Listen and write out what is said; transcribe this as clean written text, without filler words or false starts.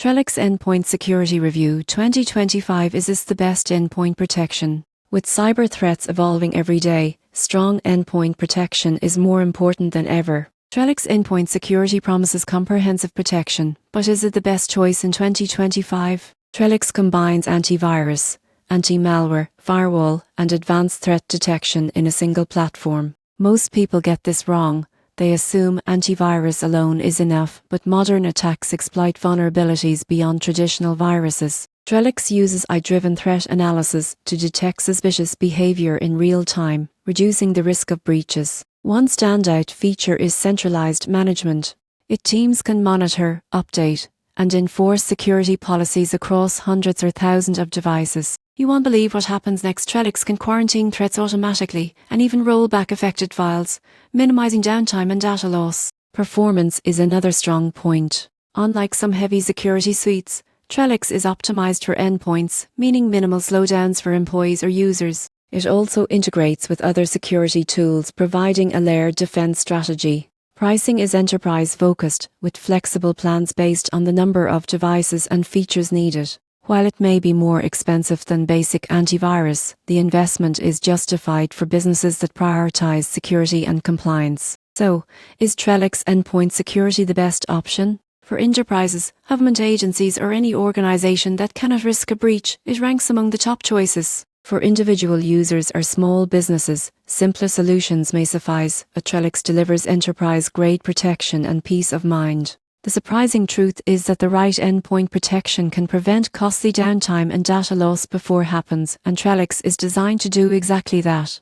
Trellix Endpoint Security Review 2025. Is this the best endpoint protection? With cyber threats evolving every day, strong endpoint protection is more important than ever. Trellix Endpoint Security promises comprehensive protection, but is it the best choice in 2025? Trellix combines antivirus, anti-malware, firewall, and advanced threat detection in a single platform. Most people get this wrong. They assume antivirus alone is enough, but modern attacks exploit vulnerabilities beyond traditional viruses. Trellix uses AI-driven threat analysis to detect suspicious behavior in real time, reducing the risk of breaches. One standout feature is centralized management. Teams can monitor, update, and enforce security policies across hundreds or thousands of devices. You won't believe what happens next. Trellix can quarantine threats automatically and even roll back affected files, minimizing downtime and data loss. Performance is another strong point. Unlike some heavy security suites, Trellix is optimized for endpoints, meaning minimal slowdowns for employees or users. It also integrates with other security tools, providing a layered defense strategy. Pricing is enterprise-focused, with flexible plans based on the number of devices and features needed. While it may be more expensive than basic antivirus, the investment is justified for businesses that prioritize security and compliance. So, is Trellix Endpoint Security the best option? For enterprises, government agencies, or any organization that cannot risk a breach, it ranks among the top choices. For individual users or small businesses, simpler solutions may suffice. Trellix delivers enterprise-grade protection and peace of mind. The surprising truth is that the right endpoint protection can prevent costly downtime and data loss before it happens, and Trellix is designed to do exactly that.